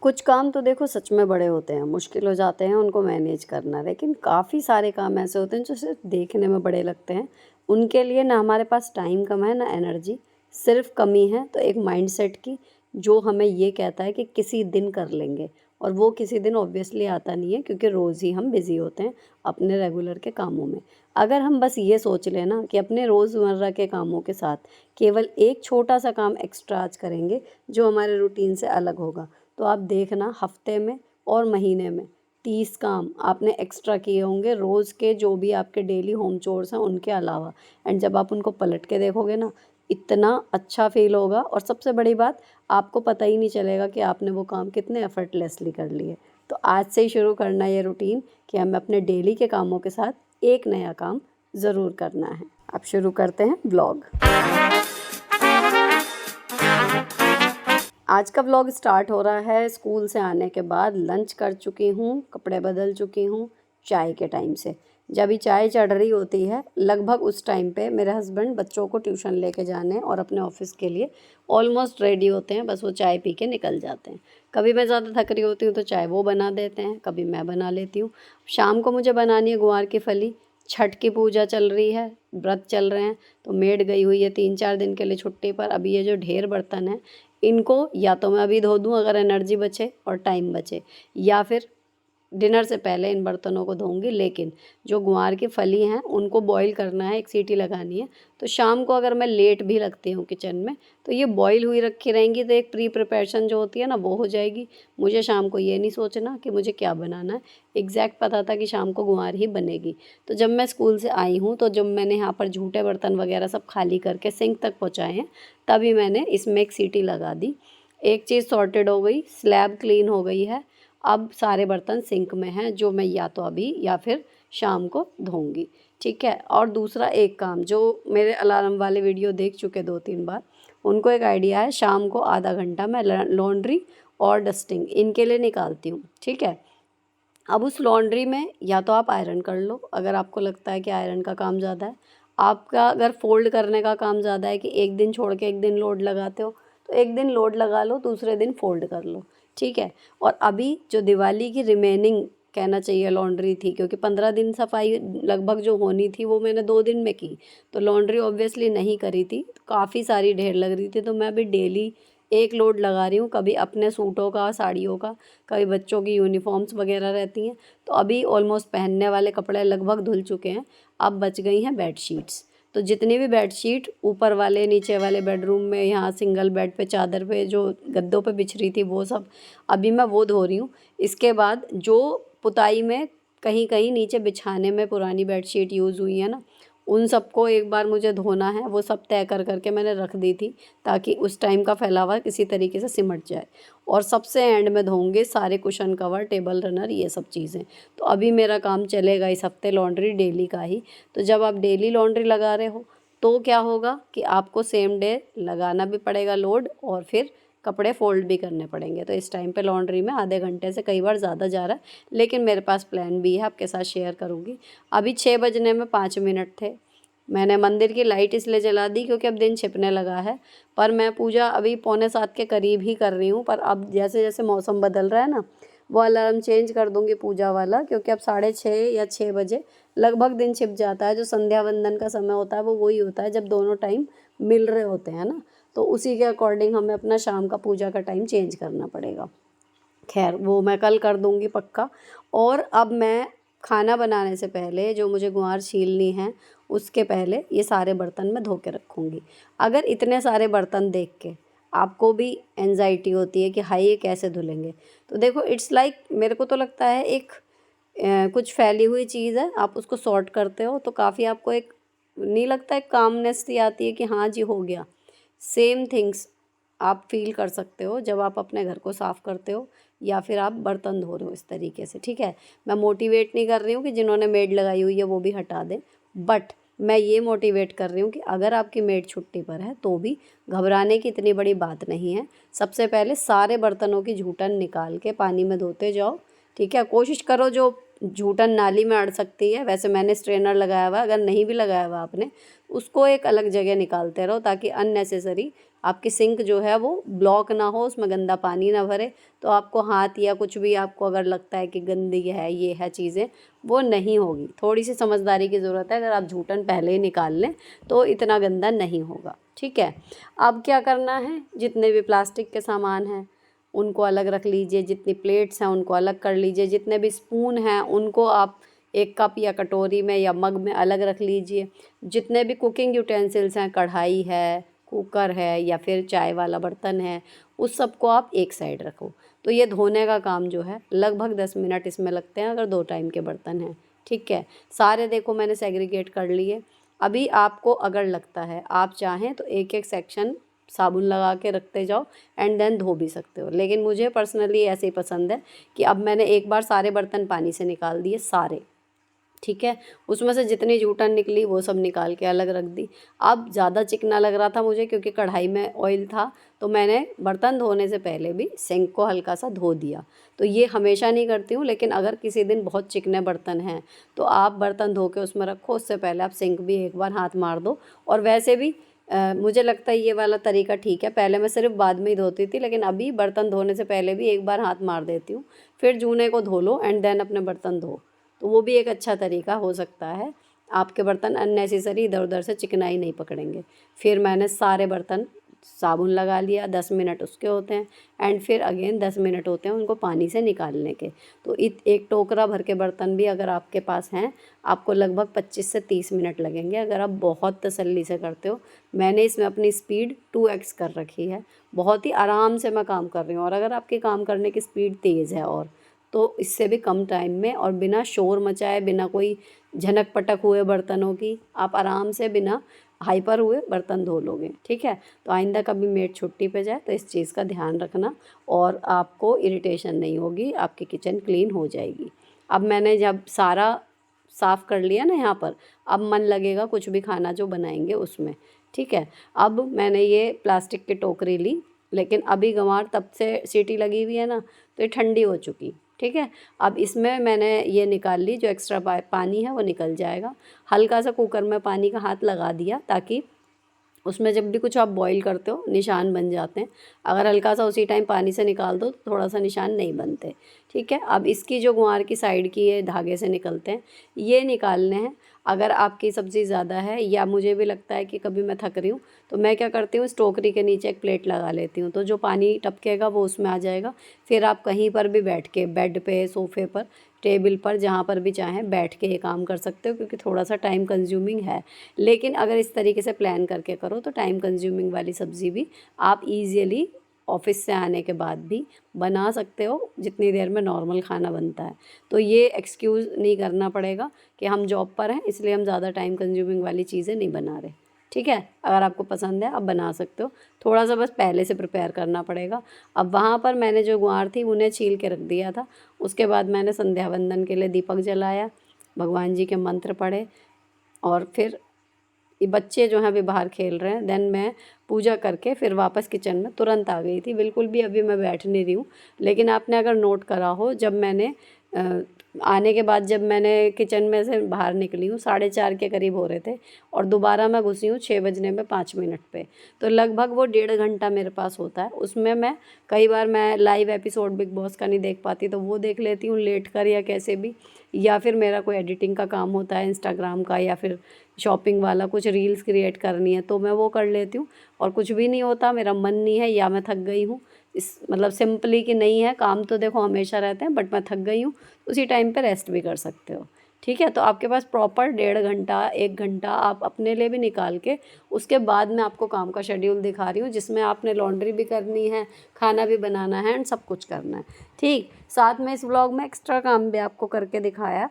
कुछ काम तो देखो सच में बड़े होते हैं, मुश्किल हो जाते हैं उनको मैनेज करना, लेकिन काफ़ी सारे काम ऐसे होते हैं जो सिर्फ देखने में बड़े लगते हैं। उनके लिए ना हमारे पास टाइम कम है ना एनर्जी, सिर्फ कमी है तो एक माइंडसेट की, जो हमें ये कहता है कि किसी दिन कर लेंगे। और वो किसी दिन ऑब्वियसली आता नहीं है, क्योंकि रोज़ ही हम बिज़ी होते हैं अपने रेगुलर के कामों में। अगर हम बस ये सोच लें ना कि अपने रोज़मर्रा के कामों के साथ केवल एक छोटा सा काम एक्स्ट्रा आज करेंगे जो हमारे रूटीन से अलग होगा, तो आप देखना हफ्ते में और महीने में 30 काम आपने एक्स्ट्रा किए होंगे रोज़ के, जो भी आपके डेली होम चोर्स हैं उनके अलावा। एंड जब आप उनको पलट के देखोगे ना, इतना अच्छा फील होगा। और सबसे बड़ी बात, आपको पता ही नहीं चलेगा कि आपने वो काम कितने एफर्टलेसली कर लिए। तो आज से ही शुरू करना ये रूटीन कि हमें अपने डेली के कामों के साथ एक नया काम ज़रूर करना है। अब शुरू करते हैं व्लॉग। आज का व्लॉग स्टार्ट हो रहा है स्कूल से आने के बाद। लंच कर चुकी हूँ, कपड़े बदल चुकी हूँ, चाय के टाइम से। जब भी चाय चढ़ रही होती है लगभग उस टाइम पे मेरे हस्बैंड बच्चों को ट्यूशन लेके जाने और अपने ऑफिस के लिए ऑलमोस्ट रेडी होते हैं, बस वो चाय पी के निकल जाते हैं। कभी मैं ज़्यादा थक रही होती हूँ तो चाय वो बना देते हैं, कभी मैं बना लेती हूँ। शाम को मुझे बनानी है गुआर की फली। छठ की पूजा चल रही है, व्रत चल रहे हैं, तो मेड गई हुई है 3-4 दिन के लिए छुट्टी पर। अभी ये जो ढेर बर्तन है इनको या तो मैं अभी धो दूँ अगर एनर्जी बचे और टाइम बचे, या फिर डिनर से पहले इन बर्तनों को धोऊंगी। लेकिन जो गुआर की फली हैं उनको बॉईल करना है, एक सीटी लगानी है। तो शाम को अगर मैं लेट भी लगती हूँ किचन में तो ये बॉईल हुई रखी रहेंगी, तो एक प्री प्रिपरेशन जो होती है ना वो हो जाएगी। मुझे शाम को ये नहीं सोचना कि मुझे क्या बनाना है, एग्जैक्ट पता था कि शाम को गुआर ही बनेगी। तो जब मैं स्कूल से आई हूँ तो जब मैंने यहाँ पर झूठे बर्तन वगैरह सब खाली करके सिंक तक पहुँचाए हैं, तभी मैंने इसमें एक सीटी लगा दी। एक चीज़ सॉर्टेड हो गई, स्लैब क्लीन हो गई है। अब सारे बर्तन सिंक में हैं, जो मैं या तो अभी या फिर शाम को धोऊंगी। ठीक है। और दूसरा एक काम, जो मेरे अलार्म वाले वीडियो देख चुके 2-3 बार, उनको एक आइडिया है, शाम को आधा घंटा मैं लॉन्ड्री और डस्टिंग इनके लिए निकालती हूँ। ठीक है। अब उस लॉन्ड्री में या तो आप आयरन कर लो अगर आपको लगता है कि आयरन का काम ज़्यादा है। आपका अगर फोल्ड करने का काम ज़्यादा है कि एक दिन छोड़ के एक दिन लोड लगाते हो, तो एक दिन लोड लगा लो, दूसरे दिन फोल्ड कर लो। ठीक है। और अभी जो दिवाली की रिमेनिंग कहना चाहिए लॉन्ड्री थी, क्योंकि 15 दिन सफाई लगभग जो होनी थी वो मैंने 2 दिन में की, तो लॉन्ड्री ऑब्वियसली नहीं करी थी, काफ़ी सारी ढेर लग रही थी। तो मैं अभी डेली एक लोड लगा रही हूँ, कभी अपने सूटों का, साड़ियों का, कभी बच्चों की यूनिफॉर्म्स वगैरह रहती हैं। तो अभी ऑलमोस्ट पहनने वाले कपड़े लगभग धुल चुके हैं। अब बच गई हैं बेडशीट्स। तो जितनी भी बेडशीट ऊपर वाले नीचे वाले बेडरूम में, यहाँ सिंगल बेड पे चादर पे जो गद्दों पे बिछ रही थी, वो सब अभी मैं वो धो रही हूँ। इसके बाद जो पुताई में कहीं कहीं नीचे बिछाने में पुरानी बेडशीट यूज़ हुई है ना, उन सबको एक बार मुझे धोना है। वो सब तय कर करके मैंने रख दी थी, ताकि उस टाइम का फैलावा किसी तरीके से सिमट जाए। और सबसे एंड में धोंगे सारे कुशन कवर, टेबल रनर, ये सब चीज़ें। तो अभी मेरा काम चलेगा इस हफ्ते लॉन्ड्री डेली का ही। तो जब आप डेली लॉन्ड्री लगा रहे हो तो क्या होगा कि आपको सेम डे लगाना भी पड़ेगा लोड, और फिर कपड़े फोल्ड भी करने पड़ेंगे। तो इस टाइम पे लॉन्ड्री में आधे घंटे से कई बार ज़्यादा जा रहा है, लेकिन मेरे पास प्लान भी है, आपके साथ शेयर करूँगी। अभी 6 बजने में 5 मिनट थे। मैंने मंदिर की लाइट इसलिए जला दी क्योंकि अब दिन छिपने लगा है, पर मैं पूजा अभी 6:45 के करीब ही कर रही हूँ। पर अब जैसे जैसे मौसम बदल रहा है ना, वो अलार्म चेंज कर दूँगी पूजा वाला, क्योंकि अब 6:30 या 6 बजे लगभग दिन छिप जाता है। जो संध्या वंदन का समय होता है वो वही होता है जब दोनों टाइम मिल रहे होते हैं ना, तो उसी के अकॉर्डिंग हमें अपना शाम का पूजा का टाइम चेंज करना पड़ेगा। खैर वो मैं कल कर दूँगी पक्का। और अब मैं खाना बनाने से पहले जो मुझे गुआर छीलनी है, उसके पहले ये सारे बर्तन मैं धो के रखूँगी। अगर इतने सारे बर्तन देख के आपको भी एंजाइटी होती है कि हाय ये कैसे धुलेंगे, तो देखो इट्स लाइक, मेरे को तो लगता है एक कुछ फैली हुई चीज़ है, आप उसको सॉर्ट करते हो तो काफ़ी आपको एक नहीं लगता, एक कामनेस सी आती है कि हाँ जी हो गया। सेम थिंग्स आप फील कर सकते हो जब आप अपने घर को साफ़ करते हो या फिर आप बर्तन धो रहे हो इस तरीके से। ठीक है। मैं मोटिवेट नहीं कर रही हूँ कि जिन्होंने मेड लगाई हुई है वो भी हटा दें, बट मैं ये मोटिवेट कर रही हूँ कि अगर आपकी मेड छुट्टी पर है तो भी घबराने की इतनी बड़ी बात नहीं है। सबसे पहले सारे बर्तनों की जूठन निकाल के पानी में धोते जाओ। ठीक है। कोशिश करो जो जूठन नाली में अड़ सकती है, वैसे मैंने स्ट्रेनर लगाया हुआ है, अगर नहीं भी लगाया हुआ आपने उसको एक अलग जगह निकालते रहो, ताकि अननेसेसरी आपकी सिंक जो है वो ब्लॉक ना हो, उसमें गंदा पानी ना भरे। तो आपको हाथ या कुछ भी आपको अगर लगता है कि गंदी है ये है चीज़ें, वो नहीं होगी। थोड़ी सी समझदारी की ज़रूरत है, अगर आप जूठन पहले ही निकाल लें तो इतना गंदा नहीं होगा। ठीक है, अब क्या करना है, जितने भी प्लास्टिक के सामान हैं उनको अलग रख लीजिए, जितनी प्लेट्स हैं उनको अलग कर लीजिए, जितने भी स्पून हैं उनको आप एक कप या कटोरी में या मग में अलग रख लीजिए। जितने भी कुकिंग यूटेंसिल्स हैं, कढ़ाई है, कुकर है या फिर चाय वाला बर्तन है, उस सब को आप एक साइड रखो। तो ये धोने का काम जो है लगभग 10 मिनट इसमें लगते हैं अगर 2 टाइम के बर्तन हैं। ठीक है, सारे देखो मैंने सेग्रीगेट कर लिए। अभी आपको अगर लगता है आप चाहें तो एक एक सेक्शन साबुन लगा के रखते जाओ एंड देन धो भी सकते हो, लेकिन मुझे पर्सनली ऐसे ही पसंद है कि अब मैंने एक बार सारे बर्तन पानी से निकाल दिए सारे। ठीक है, उसमें से जितनी जूठन निकली वो सब निकाल के अलग रख दी। अब ज़्यादा चिकना लग रहा था मुझे क्योंकि कढ़ाई में ऑयल था, तो मैंने बर्तन धोने से पहले भी सिंक को हल्का सा धो दिया। तो ये हमेशा नहीं करती हूँ, लेकिन अगर किसी दिन बहुत चिकने बर्तन हैं तो आप बर्तन धो के उसमें रखो, उससे पहले आप सिंक भी एक बार हाथ मार दो। और वैसे भी मुझे लगता है ये वाला तरीका ठीक है। पहले मैं सिर्फ बाद में ही धोती थी, लेकिन अभी बर्तन धोने से पहले भी एक बार हाथ मार देती हूँ, फिर जूने को धो लो एंड देन अपने बर्तन धो। तो वो भी एक अच्छा तरीका हो सकता है, आपके बर्तन अननेसेसरी इधर उधर से चिकनाई नहीं पकड़ेंगे। फिर मैंने सारे बर्तन साबुन लगा लिया, 10 मिनट उसके होते हैं एंड फिर अगेन 10 मिनट होते हैं उनको पानी से निकालने के। तो एक टोकरा भर के बर्तन भी अगर आपके पास हैं, आपको लगभग 25 से 30 मिनट लगेंगे अगर आप बहुत तसल्ली से करते हो। मैंने इसमें अपनी स्पीड 2x कर रखी है, बहुत ही आराम से मैं काम कर रही हूँ। और अगर आपके काम करने की स्पीड तेज़ है और तो इससे भी कम टाइम में और बिना शोर मचाए, बिना कोई झनक पटक हुए बर्तनों की, आप आराम से बिना हाइपर हुए बर्तन धो लोगे। ठीक है, तो आइंदा कभी मेड छुट्टी पे जाए तो इस चीज़ का ध्यान रखना और आपको इरिटेशन नहीं होगी, आपकी किचन क्लीन हो जाएगी। अब मैंने जब सारा साफ़ कर लिया ना यहाँ पर, अब मन लगेगा कुछ भी खाना जो बनाएंगे उसमें। ठीक है, अब मैंने ये प्लास्टिक की टोकरी ली, लेकिन अभी गंवार तब से सीटी लगी हुई है ना, तो ये ठंडी हो चुकी। ठीक है, अब इसमें मैंने ये निकाल ली, जो एक्स्ट्रा पानी है वो निकल जाएगा। हल्का सा कुकर में पानी का हाथ लगा दिया ताकि उसमें जब भी कुछ आप बॉईल करते हो निशान बन जाते हैं। अगर हल्का सा उसी टाइम पानी से निकाल दो तो थोड़ा सा निशान नहीं बनते। ठीक है, अब इसकी जो गुआर की साइड की ये धागे से निकलते हैं, ये निकालने हैं। अगर आपकी सब्ज़ी ज़्यादा है या मुझे भी लगता है कि कभी मैं थक रही हूँ तो मैं क्या करती हूँ, इस टोकरी के नीचे एक प्लेट लगा लेती हूँ, तो जो पानी टपकेगा वो उसमें आ जाएगा। फिर आप कहीं पर भी बैठ के, बेड पे, सोफ़े पर, टेबल पर, जहाँ पर भी चाहें बैठ के ये काम कर सकते हो, क्योंकि थोड़ा सा टाइम कंज्यूमिंग है। लेकिन अगर इस तरीके से प्लान करके करो तो टाइम कंज्यूमिंग वाली सब्ज़ी भी आप ईज़िली ऑफिस से आने के बाद भी बना सकते हो, जितनी देर में नॉर्मल खाना बनता है। तो ये एक्सक्यूज़ नहीं करना पड़ेगा कि हम जॉब पर हैं इसलिए हम ज़्यादा टाइम कंज्यूमिंग वाली चीज़ें नहीं बना रहे। ठीक है, अगर आपको पसंद है आप बना सकते हो, थोड़ा सा बस पहले से प्रिपेयर करना पड़ेगा। अब वहाँ पर मैंने जो गुआर थी उन्हें छील के रख दिया था। उसके बाद मैंने संध्या वंदन के लिए दीपक जलाया, भगवान जी के मंत्र पढ़े और फिर ये बच्चे जो हैं अभी बाहर खेल रहे हैं, देन मैं पूजा करके फिर वापस किचन में तुरंत आ गई थी। बिल्कुल भी अभी मैं बैठ नहीं रही हूँ। लेकिन आपने अगर नोट करा हो, जब मैंने आने के बाद जब मैंने किचन में से बाहर निकली हूँ 4:30 के करीब हो रहे थे और दोबारा मैं घुसी हूँ 6 बजने में 5 मिनट पे, तो लगभग वो 1.5 घंटा मेरे पास होता है। उसमें मैं कई बार मैं लाइव एपिसोड बिग बॉस का नहीं देख पाती तो वो देख लेती हूँ लेट कर या कैसे भी, या फिर मेरा कोई एडिटिंग का काम होता है इंस्टाग्राम का, या फिर शॉपिंग वाला कुछ रील्स क्रिएट करनी है तो मैं वो कर लेती हूँ। और कुछ भी नहीं होता, मेरा मन नहीं है या मैं थक गई हूँ, इस मतलब सिंपली कि नहीं है, काम तो देखो हमेशा रहते हैं बट मैं थक गई हूँ, उसी टाइम पे रेस्ट भी कर सकते हो। ठीक है, तो आपके पास प्रॉपर 1.5 घंटा 1 घंटा आप अपने लिए भी निकाल के, उसके बाद मैं आपको काम का शेड्यूल दिखा रही हूँ जिसमें आपने लॉन्ड्री भी करनी है, खाना भी बनाना है एंड सब कुछ करना है। ठीक, साथ में इस व्लॉग में एक्स्ट्रा काम भी आपको करके दिखाया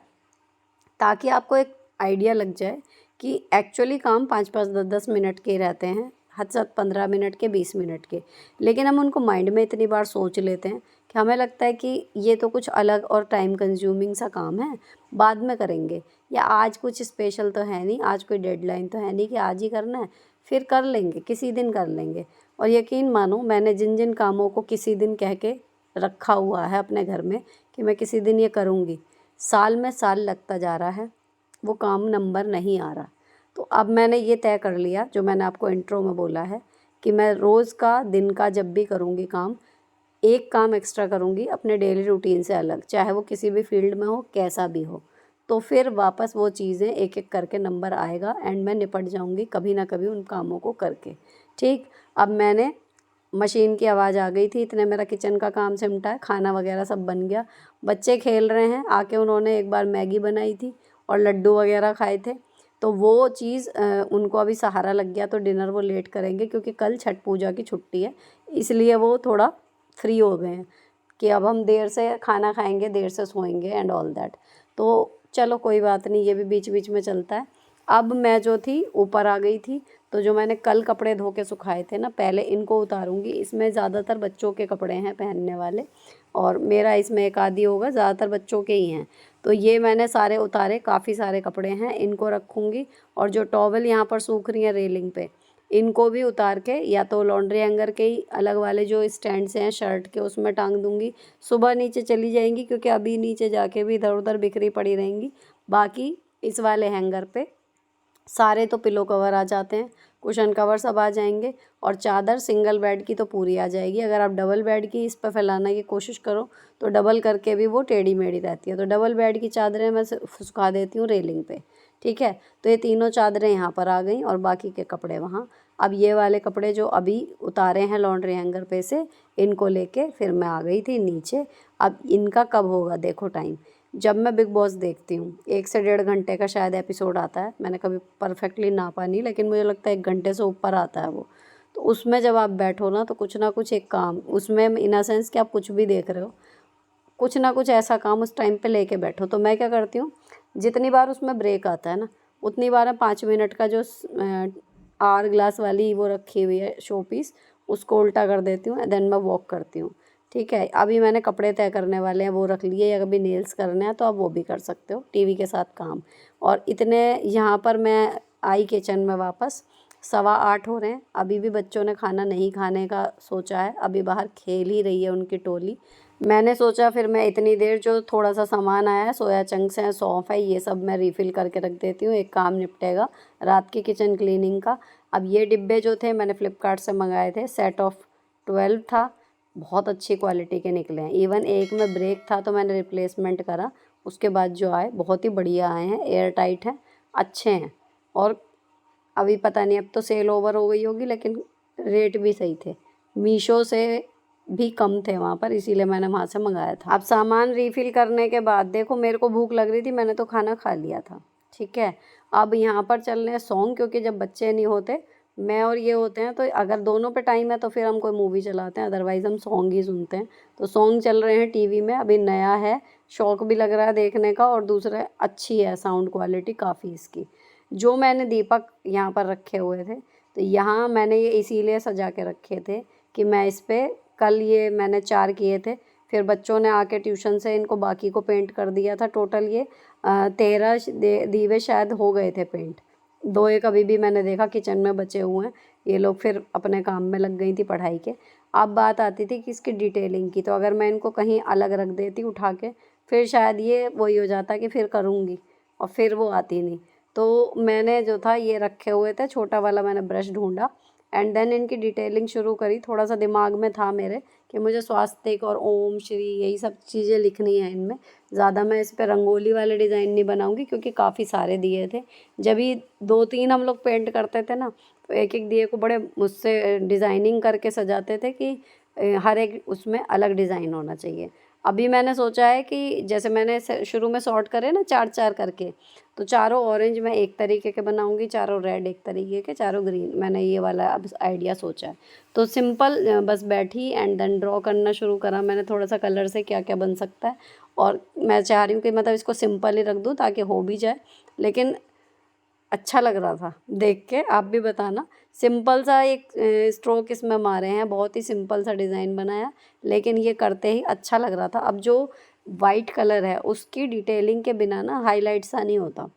ताकि आपको एक आइडिया लग जाए कि एक्चुअली काम 5-5 10-10 मिनट के रहते हैं, हद से 15 मिनट के, 20 मिनट के, लेकिन हम उनको माइंड में इतनी बार सोच लेते हैं कि हमें लगता है कि ये तो कुछ अलग और टाइम कंज्यूमिंग सा काम है, बाद में करेंगे, या आज कुछ स्पेशल तो है नहीं, आज कोई डेडलाइन तो है नहीं कि आज ही करना है, फिर कर लेंगे, किसी दिन कर लेंगे। और यकीन मानो मैंने जिन जिन कामों को किसी दिन कह के रखा हुआ है अपने घर में कि मैं किसी दिन ये करूँगी, साल में साल लगता जा रहा है, वो काम नंबर नहीं आ रहा। तो अब मैंने ये तय कर लिया, जो मैंने आपको इंट्रो में बोला है, कि मैं रोज़ का दिन का जब भी करूँगी काम, एक काम एक्स्ट्रा करूँगी अपने डेली रूटीन से अलग, चाहे वो किसी भी फील्ड में हो, कैसा भी हो, तो फिर वापस वो चीज़ें एक एक करके नंबर आएगा एंड मैं निपट जाऊँगी कभी ना कभी उन कामों को करके। ठीक, अब मैंने मशीन की आवाज़ आ गई थी, इतने मेरा किचन का काम सिमटा है, खाना वगैरह सब बन गया। बच्चे खेल रहे हैं, आके उन्होंने एक बार मैगी बनाई थी और लड्डू वगैरह खाए थे, तो वो चीज़ उनको अभी सहारा लग गया, तो डिनर वो लेट करेंगे क्योंकि कल छठ पूजा की छुट्टी है, इसलिए वो थोड़ा फ्री हो गए हैं कि अब हम देर से खाना खाएंगे, देर से सोएंगे एंड ऑल दैट। तो चलो कोई बात नहीं, ये भी बीच बीच में चलता है। अब मैं जो थी ऊपर आ गई थी, तो जो मैंने कल कपड़े धो के सुखाए थे ना, पहले इनको उतारूंगी। इसमें ज़्यादातर बच्चों के कपड़े हैं पहनने वाले, और मेरा इसमें एक आधी होगा, ज़्यादातर बच्चों के ही हैं। तो ये मैंने सारे उतारे, काफ़ी सारे कपड़े हैं, इनको रखूँगी। और जो टॉवल यहाँ पर सूख रही हैं रेलिंग पे, इनको भी उतार के या तो लॉन्ड्री हैंगर के ही अलग वाले जो स्टैंड से हैं शर्ट के, उसमें टांग दूँगी। सुबह नीचे चली जाएंगी क्योंकि अभी नीचे जाके भी इधर उधर बिखरी पड़ी रहेंगी। बाकी इस वाले हैंगर पे सारे तो पिलो कवर आ जाते हैं, कुशन कवर सब आ जाएंगे, और चादर सिंगल बेड की तो पूरी आ जाएगी। अगर आप डबल बेड की इस पर फैलाने की कोशिश करो तो डबल करके भी वो टेढ़ी मेढ़ी रहती है, तो डबल बेड की चादरें मैं सुखा देती हूँ रेलिंग पे। ठीक है, तो ये तीनों चादरें यहाँ पर आ गई और बाकी के कपड़े वहाँ। अब ये वाले कपड़े जो अभी उतारे हैं लॉन्ड्री हैंगर पे से, इनको लेके फिर मैं आ गई थी नीचे। अब इनका कब होगा देखो टाइम, जब मैं बिग बॉस देखती हूँ, 1 से 1.5 घंटे का शायद एपिसोड आता है, मैंने कभी परफेक्टली नापा नहीं, लेकिन मुझे लगता है 1 घंटे से ऊपर आता है वो। तो उसमें जब आप बैठो ना कुछ एक काम उसमें, इन अ सेंस कि आप कुछ भी देख रहे हो, कुछ ना कुछ ऐसा काम उस टाइम पे लेके बैठो। तो मैं क्या करती हूँ, जितनी बार उसमें ब्रेक आता है ना, उतनी बार मैं 5 मिनट का जो आर ग्लास वाली वो रखी हुई है शो पीस, उसको उल्टा कर देती हूँ, देन मैं वॉक करती हूँ। ठीक है, अभी मैंने कपड़े तय करने वाले हैं वो रख लिए, या कभी नेल्स करने हैं तो आप वो भी कर सकते हो टीवी के साथ काम। और इतने यहाँ पर मैं आई किचन में वापस, 7:15 हो रहे हैं, अभी भी बच्चों ने खाना नहीं खाने का सोचा है, अभी बाहर खेल ही रही है उनकी टोली। मैंने सोचा फिर मैं इतनी देर जो थोड़ा सा सामान आया है, सोया चंक्स हैं, सौंफ है, ये सब मैं रिफ़िल करके रख देती हूँ, एक काम निपटेगा रात की किचन क्लीनिंग का। अब ये डिब्बे जो थे मैंने फ़्लिपकार्ट से मंगाए थे, सेट ऑफ 12 था, बहुत अच्छी क्वालिटी के निकले हैं। इवन एक में ब्रेक था तो मैंने रिप्लेसमेंट करा, उसके बाद जो आए बहुत ही बढ़िया आए हैं, एयर टाइट हैं, अच्छे हैं। और अभी पता नहीं, अब तो सेल ओवर हो गई होगी, लेकिन रेट भी सही थे, मीशो से भी कम थे वहाँ पर, इसीलिए मैंने वहाँ से मंगाया था। अब सामान रीफ़िल करने के बाद देखो मेरे को भूख लग रही थी, मैंने तो खाना खा लिया था। ठीक है, अब यहाँ पर चल रहे हैं सॉन्ग, क्योंकि जब बच्चे नहीं होते, मैं और ये होते हैं, तो अगर दोनों पे टाइम है तो फिर हम कोई मूवी चलाते हैं, अदरवाइज़ हम सॉन्ग ही सुनते हैं। तो सॉन्ग चल रहे हैं टीवी में, अभी नया है, शौक भी लग रहा है देखने का, और दूसरा अच्छी है साउंड क्वालिटी काफ़ी इसकी। जो मैंने दीपक यहाँ पर रखे हुए थे, तो यहाँ मैंने ये इसीलिए सजा के रखे थे कि मैं इस पर कल ये मैंने 4 किए थे, फिर बच्चों ने आके ट्यूशन से इनको बाकी को पेंट कर दिया था। टोटल ये 13 दीवे शायद हो गए थे पेंट, 2 एक अभी भी मैंने देखा किचन में बचे हुए हैं। ये लोग फिर अपने काम में लग गई थी पढ़ाई के। अब बात आती थी कि इसकी डिटेलिंग की, तो अगर मैं इनको कहीं अलग रख देती उठा के, फिर शायद ये वही हो जाता कि फिर करूँगी और फिर वो आती नहीं। तो मैंने जो था ये रखे हुए थे, छोटा वाला मैंने ब्रश ढूंढा एंड देन इनकी डिटेलिंग शुरू करी। थोड़ा सा दिमाग में था मेरे कि मुझे स्वास्तिक और ओम श्री यही सब चीज़ें लिखनी है इनमें। ज़्यादा मैं इस पर रंगोली वाले डिज़ाइन नहीं बनाऊंगी क्योंकि काफ़ी सारे दिए थे। जब भी 2-3 हम लोग पेंट करते थे ना, तो एक एक दिए को बड़े मुझसे डिज़ाइनिंग करके सजाते थे कि हर एक उसमें अलग डिज़ाइन होना चाहिए। अभी मैंने सोचा है कि जैसे मैंने शुरू में सॉर्ट करे ना 4-4 करके, तो चारों ऑरेंज मैं एक तरीके के बनाऊंगी, चारों रेड एक तरीके के, चारों ग्रीन, मैंने ये वाला अब आइडिया सोचा है। तो सिंपल बस बैठी एंड देन ड्रॉ करना शुरू करा मैंने थोड़ा सा कलर से क्या क्या बन सकता है। और मैं चाह रही हूँ कि मतलब इसको सिंपल ही रख दूँ ताकि हो भी जाए, लेकिन अच्छा लग रहा था देख के। आप भी बताना, सिंपल सा एक स्ट्रोक इसमें मारे हैं, बहुत ही सिंपल सा डिज़ाइन बनाया, लेकिन ये करते ही अच्छा लग रहा था। अब जो वाइट कलर है उसकी डिटेलिंग के बिना ना हाईलाइट सा नहीं होता,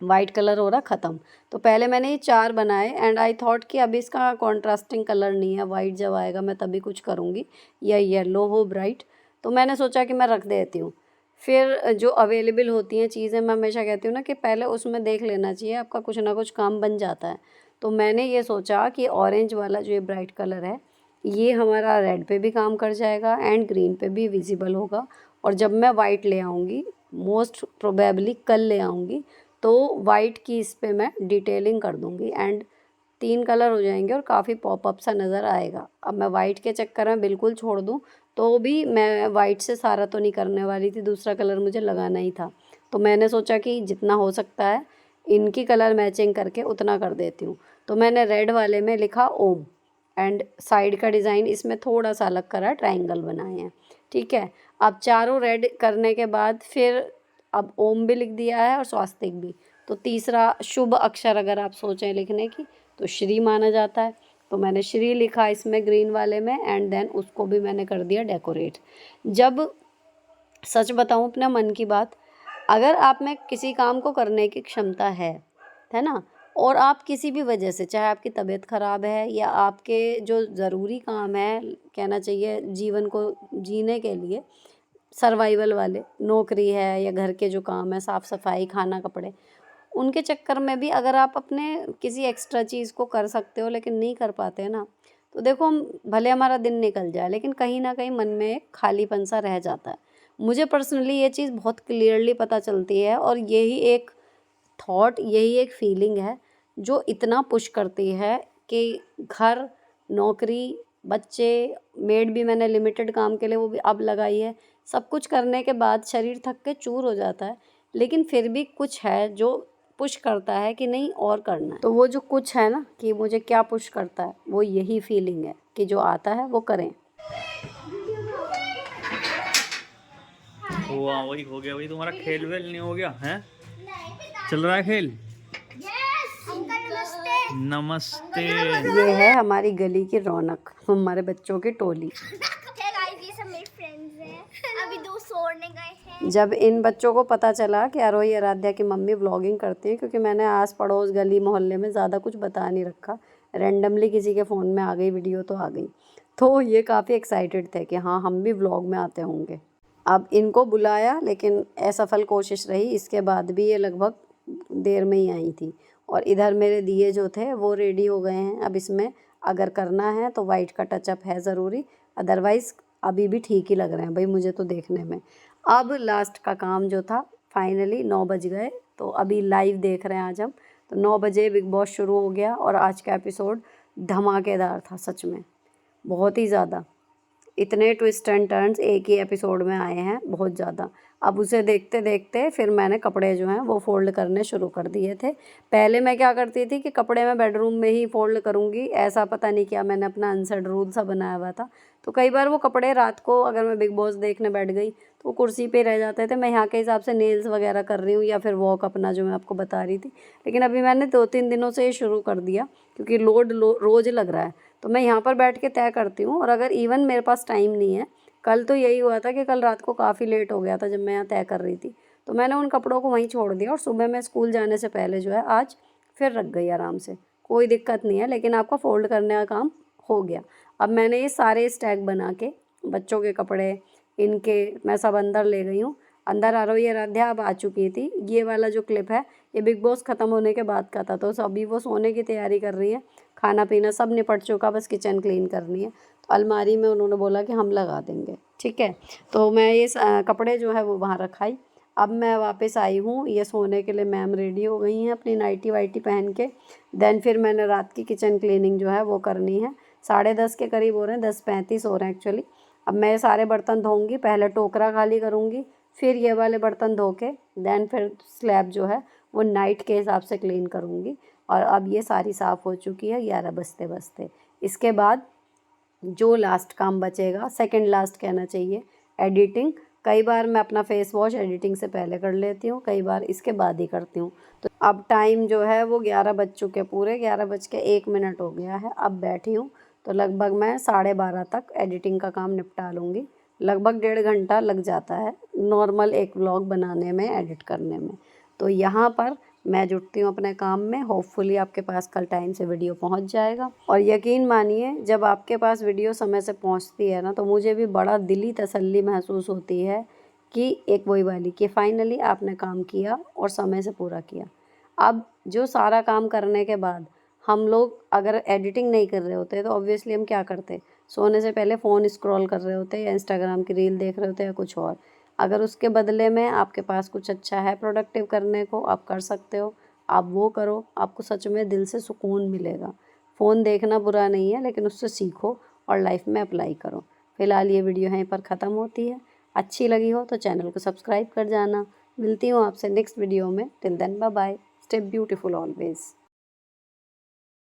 वाइट कलर हो रहा ख़त्म। तो पहले मैंने ये 4 बनाए एंड आई थॉट कि अभी इसका कॉन्ट्रास्टिंग कलर नहीं है, वाइट जब आएगा मैं तभी कुछ करूँगी, या येलो हो ब्राइट। तो मैंने सोचा कि मैं रख देती हूँ। फिर जो अवेलेबल होती हैं चीज़ें, मैं हमेशा कहती हूँ ना कि पहले उसमें देख लेना चाहिए, आपका कुछ ना कुछ काम बन जाता है। तो मैंने ये सोचा कि ऑरेंज वाला जो ये ब्राइट कलर है ये हमारा रेड पे भी काम कर जाएगा एंड ग्रीन पे भी विजिबल होगा। और जब मैं वाइट ले आऊँगी, मोस्ट प्रोबेबली कल ले आऊँगी, तो वाइट की इस पे मैं डिटेलिंग कर दूँगी एंड 3 कलर हो जाएंगे और काफ़ी पॉपअप सा नज़र आएगा। अब मैं वाइट के चक्कर में बिल्कुल छोड़ दूँ तो भी मैं वाइट से सारा तो नहीं करने वाली थी, दूसरा कलर मुझे लगाना ही था। तो मैंने सोचा कि जितना हो सकता है इनकी कलर मैचिंग करके उतना कर देती हूँ। तो मैंने रेड वाले में लिखा ओम एंड साइड का डिज़ाइन इसमें थोड़ा सा अलग करा, ट्रायंगल बनाए हैं। ठीक है, अब चारों रेड करने के बाद फिर अब ओम भी लिख दिया है और स्वास्तिक भी। तो तीसरा शुभ अक्षर अगर आप सोचें लिखने की तो श्री माना जाता है। तो मैंने श्री लिखा इसमें ग्रीन वाले में एंड देन उसको भी मैंने कर दिया डेकोरेट। जब सच बताऊं अपने मन की बात, अगर आप में किसी काम को करने की क्षमता है ना, और आप किसी भी वजह से, चाहे आपकी तबीयत ख़राब है या आपके जो ज़रूरी काम है, कहना चाहिए जीवन को जीने के लिए सर्वाइवल वाले, नौकरी है या घर के जो काम है, साफ़ सफाई, खाना, कपड़े, उनके चक्कर में भी अगर आप अपने किसी एक्स्ट्रा चीज़ को कर सकते हो लेकिन नहीं कर पाते हैं ना, तो देखो हम भले हमारा दिन निकल जाए लेकिन कहीं ना कहीं मन में एक खालीपन सा रह जाता है। मुझे पर्सनली ये चीज़ बहुत क्लियरली पता चलती है और यही एक थॉट, यही एक फीलिंग है जो इतना पुश करती है कि घर, नौकरी, बच्चे, मेड भी मैंने लिमिटेड काम के लिए वो भी अब लगाई है। सब कुछ करने के बाद शरीर थक के चूर हो जाता है, लेकिन फिर भी कुछ है जो पुश करता है कि नहीं और करना है। तो वो जो कुछ है ना कि मुझे क्या पुश करता है, वो यही फीलिंग है कि जो आता है वो करें। वाह, वही हो गया। वही तुम्हारा खेल वेल नहीं हो गया है? चल रहा है खेल? नमस्ते। ये है हमारी गली की रौनक, हमारे बच्चों की टोली। ये सब मेरे फ्रेंड्स हैं, अभी दो सोने गए हैं। जब इन बच्चों को पता चला कि आरोही आराध्या की मम्मी व्लॉगिंग करती हैं, क्योंकि मैंने आस पड़ोस गली मोहल्ले में ज़्यादा कुछ बता नहीं रखा, रैंडमली किसी के फ़ोन में आ गई वीडियो तो आ गई, तो ये काफ़ी एक्साइटेड थे कि हाँ हम भी व्लॉग में आते होंगे। अब इनको बुलाया लेकिन असफल कोशिश रही, इसके बाद भी ये लगभग देर में ही आई थी। और इधर मेरे दिए जो थे वो रेडी हो गए हैं। अब इसमें अगर करना है तो वाइट का टचअप है ज़रूरी, अदरवाइज़ अभी भी ठीक ही लग रहे हैं भाई मुझे तो देखने में। अब लास्ट का काम जो था, फाइनली 9 बज गए, तो अभी लाइव देख रहे हैं आज हम। तो 9 बजे बिग बॉस शुरू हो गया और आज का एपिसोड धमाकेदार था सच में, बहुत ही ज़्यादा। इतने ट्विस्ट एंड टर्न्स एक ही एपिसोड में आए हैं, बहुत ज़्यादा। अब उसे देखते देखते फिर मैंने कपड़े जो हैं वो फ़ोल्ड करने शुरू कर दिए थे। पहले मैं क्या करती थी कि कपड़े मैं बेडरूम में ही फ़ोल्ड करूँगी, ऐसा पता नहीं क्या मैंने अपना अनसेड रूल सा बनाया हुआ था। तो कई बार वो कपड़े रात को अगर मैं बिग बॉस देखने बैठ गई तो वो कुर्सी पे रह जाते थे। मैं यहाँ के हिसाब से नेल्स वगैरह कर रही हूँ या फिर वॉक अपना जो मैं आपको बता रही थी, लेकिन अभी मैंने 2-3 दिनों से ये शुरू कर दिया क्योंकि लोड रोज़ लग रहा है। तो मैं यहाँ पर बैठ के तय करती हूँ, और अगर इवन मेरे पास टाइम नहीं है, कल तो यही हुआ था कि कल रात को काफ़ी लेट हो गया था जब मैं यहाँ तय कर रही थी, तो मैंने उन कपड़ों को वहीं छोड़ दिया और सुबह मैं स्कूल जाने से पहले जो है आज फिर रख गई आराम से। कोई दिक्कत नहीं है, लेकिन आपका फ़ोल्ड करने का काम हो गया। अब मैंने ये सारे स्टैक बना के बच्चों के कपड़े इनके मैं सब अंदर ले गई हूँ। अंदर आरोही आराध्या अब आ चुकी थी। ये वाला जो क्लिप है ये बिग बॉस ख़त्म होने के बाद का था, तो अभी वो सोने की तैयारी कर रही है। खाना पीना सब निपट चुका, बस किचन क्लीन करनी है। तो अलमारी में उन्होंने बोला कि हम लगा देंगे, ठीक है। तो मैं ये कपड़े जो है वो वहाँ रखाई। अब मैं वापस आई हूँ, ये सोने के लिए मैम रेडी हो गई हैं अपनी नाइटी वाइटी पहन के। देन फिर मैंने रात की किचन क्लीनिंग जो है वो करनी है। 10:30 के करीब हो रहे हैं, 10:35 हो रहे हैं एक्चुअली। अब मैं सारे बर्तन धोऊँगी, पहले टोकरा खाली करूँगी, फिर ये वाले बर्तन धो के देन फिर स्लैब जो है वो नाइट के हिसाब से क्लीन करूँगी। और अब ये सारी साफ़ हो चुकी है 11 बजते बजते। इसके बाद जो लास्ट काम बचेगा, सेकंड लास्ट कहना चाहिए, एडिटिंग। कई बार मैं अपना फेस वॉश एडिटिंग से पहले कर लेती हूँ, कई बार इसके बाद ही करती हूँ। तो अब टाइम जो है वो 11 बज चुके, पूरे 11:01 हो गया है। अब बैठी हूँ तो लगभग मैं 12:30 तक एडिटिंग का काम निपटा लूँगी। लगभग 1.5 घंटा लग जाता है नॉर्मल एक व्लॉग बनाने में, एडिट करने में। तो यहाँ पर मैं जुटती हूँ अपने काम में। होपफुली आपके पास कल टाइम से वीडियो पहुँच जाएगा। और यकीन मानिए जब आपके पास वीडियो समय से पहुँचती है ना, तो मुझे भी बड़ा दिली तसल्ली महसूस होती है कि एक वही वाली कि फ़ाइनली आपने काम किया और समय से पूरा किया। अब जो सारा काम करने के बाद हम लोग अगर एडिटिंग नहीं कर रहे होते तो ऑब्वियसली हम क्या करते, सोने से पहले फ़ोन स्क्रॉल कर रहे होते या इंस्टाग्राम की रील देख रहे होते या कुछ और। अगर उसके बदले में आपके पास कुछ अच्छा है प्रोडक्टिव करने को, आप कर सकते हो, आप वो करो, आपको सच में दिल से सुकून मिलेगा। फ़ोन देखना बुरा नहीं है, लेकिन उससे सीखो और लाइफ में अप्लाई करो। फ़िलहाल ये वीडियो यहीं पर ख़त्म होती है। अच्छी लगी हो तो चैनल को सब्सक्राइब कर जाना। मिलती हूँ आपसे नेक्स्ट वीडियो में। Till then bye bye, stay beautiful always.